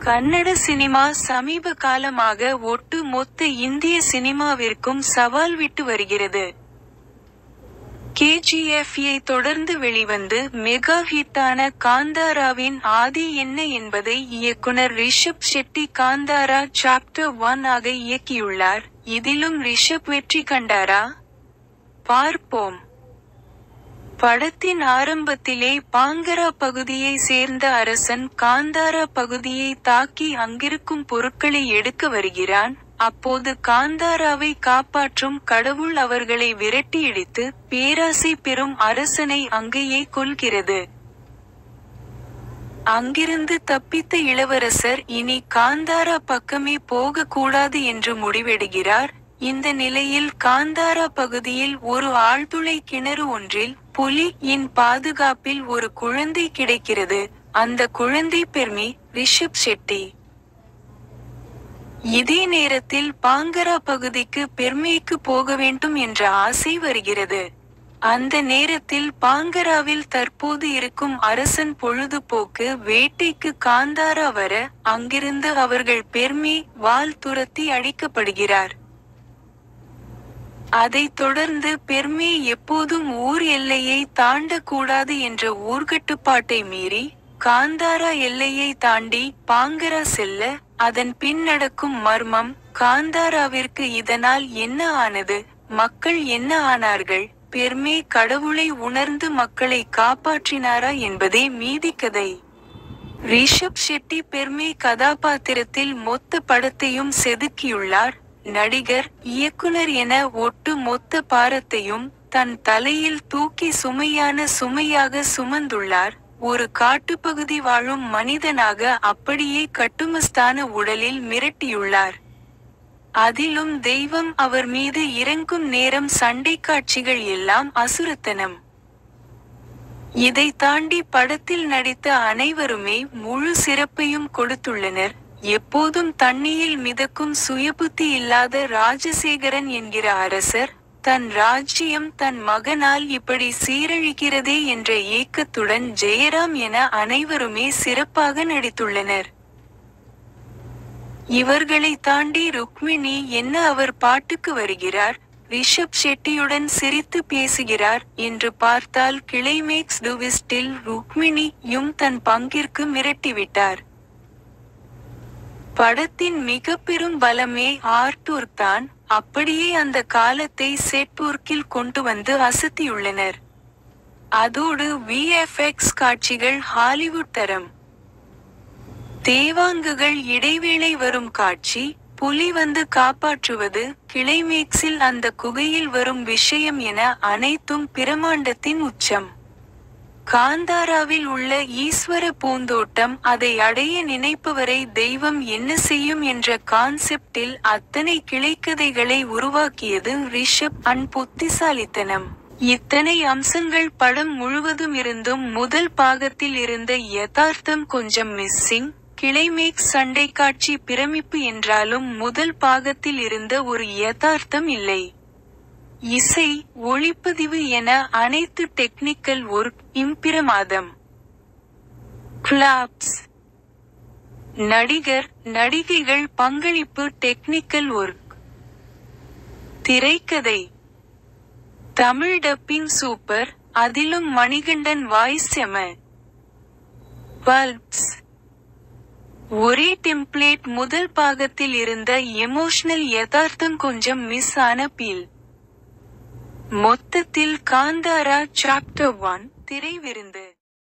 Kannada cinema சமீப காலமாக ஒட்டு மொத்த இந்திய சினிமாவிற்கும் சவால் விட்டு வருகிறது. KGF-ஐ தொடர்ந்து வெளிவந்து மெகா ஹிட்டான காந்தாராவின் ஆதி என்ன என்பதை இயக்குனர் ரிஷப் ஷெட்டி காந்தாரா சாப்டர் 1 ஆக இயக்கியுள்ளார். இதிலும் ரிஷப் வெற்றி கண்டாரா? பார்ப்போம். படத்தின் ஆரம்பத்திலே பாங்கரா பகுதியை சேர்ந்த அரசன் காந்தாரா பகுதியை தாக்கி அங்கிருக்கும் பொருட்களை எடுக்க வருகிறான். அப்போது காந்தாராவை காப்பாற்றும் கடவுள் அவர்களை விரட்டியடித்து பேராசை பெறும் அரசனை அங்கேயே கொல்கிறது. அங்கிருந்து தப்பித்த இளவரசர் இனி காந்தாரா பக்கமே போக கூடாது என்று முடிவெடுகிறார். இந்த நிலையில் காந்தாரா பகுதியில் ஒரு ஆழ்துளை கிணறு ஒன்றில் புலியின் பாதுகாப்பில் ஒரு குழந்தை கிடைக்கிறது. அந்த குழந்தை பெர்மி ரிஷப் ஷெட்டி. இதே நேரத்தில் பாங்கரா பகுதிக்கு பெர்மிக்கு போக வேண்டும் என்ற ஆசை வருகிறது. அந்த நேரத்தில் பாங்கராவில் தற்போது இருக்கும் அரசன் பொழுதுபோக்கு வேட்டைக்கு காந்தாரா வர அங்கிருந்து அவர்கள் பெர்மி வால் துரத்தி அழிக்கப்படுகிறார். அதைத் தொடர்ந்து பெர்மி எப்போதும் ஊர் எல்லையை தாண்டக்கூடாது என்ற ஊர்கட்டுப்பாட்டை மீறி காந்தாரா எல்லையை தாண்டி பாங்கரா செல்ல, அதன் பின் நடக்கும் மர்மம், காந்தாராவிற்கு இதனால் என்ன ஆனது, மக்கள் என்ன ஆனார்கள், பெர்மி கடவுளை உணர்ந்து மக்களை காப்பாற்றினாரா என்பதே மீதி கதை. ரிஷப் ஷெட்டி பெர்மி கதாபாத்திரத்தில் மொத்த படத்தையும் செதுக்கியுள்ளார். நடிகர், இயக்குனர் என ஒட்டு மொத்த பாரத்தையும் தன் தலையில் தூக்கி சுமையாக சுமந்துள்ளார். ஒரு காட்டுப்பகுதி வாழும் மனிதனாக அப்படியே கட்டுமஸ்தான உடலில் மிரட்டியுள்ளார். அதிலும் தெய்வம் அவர் மீது இறங்கும் நேரம் சண்டை காட்சிகள் எல்லாம் அசுரத்தனம். இதை தாண்டி படத்தில் நடித்த அனைவருமே முழு சிறப்பையும் கொடுத்துள்ளனர். எப்போதும் தண்ணியில் மிதக்கும் சுயபுத்தி இல்லாத ராஜசேகரன் என்கிற அரசர், தன் ராஜ்யம் தன் மகனால் இப்படி சீரழிகிறதே என்ற ஏக்கத்துடன் ஜெயராம் என அனைவருமே சிறப்பாக நடித்துள்ளனர். இவர்களை தாண்டி ருக்மிணி என்ன அவர் பாட்டுக்கு வருகிறார், ரிஷப் ஷெட்டியுடன் சிரித்து பேசுகிறார் என்று பார்த்தால் கிளைமேக்ஸ் டுவிஸ்டில் ருக்மிணியும் தன் பங்கிற்கு மிரட்டிவிட்டார். படத்தின் மிக பெரும் பலமே ஆர்ட் தான். அப்படியே அந்த காலத்தை செட் ஒர்க்கில் கொண்டு வந்து அசத்தியுள்ளனர். அதோடு VFX காட்சிகள் ஹாலிவுட் தரம். தேவாங்குகள் இடைவேளை வரும் காட்சி, புலி வந்து காப்பாற்றுவது, கிளைமேக்ஸில் அந்த குகையில் வரும் விஷயம் என அனைத்தும் பிரமாண்டத்தின் உச்சம். காந்தாராவில் உள்ள ஈஸ்வர பூந்தோட்டம், அதை அடைய நினைப்பவரை தெய்வம் என்ன செய்யும் என்ற கான்செப்டில் அத்தனை கிளைக்கதைகளை உருவாக்கியது ரிஷப் அண்ட் புத்திசாலித்தனம். இத்தனை அம்சங்கள் படம் முழுவதும் இருந்தும் முதல் பாகத்தில் இருந்த யதார்த்தம் கொஞ்சம் மிஸ்ஸிங். கிளைமேக்ஸ் சண்டை காட்சி பிரமிப்பு என்றாலும் முதல் பாகத்தில் இருந்த ஒரு யதார்த்தம் இல்லை. இசை, ஒளிப்பதிவு என அனைத்து டெக்னிக்கல் ஒர்க் இம்பிரமாதம். கிளாப்ஸ். நடிகர், நடிகைகள் பங்களிப்பு டெக்னிக்கல் ஒர்க். திரைக்கதை. தமிழ் டப்பிங் சூப்பர், அதிலும் மணிகண்டன் வாய்ஸ் செம. பல்ப்ஸ். ஒரே டெம்ப்ளேட் முதல் பாகத்தில் இருந்த எமோஷனல் யதார்த்தம் கொஞ்சம் மிஸ் ஆன பீல். மொத்தத்தில் காந்தாரா சாப்டர் 1 திரை விருந்து.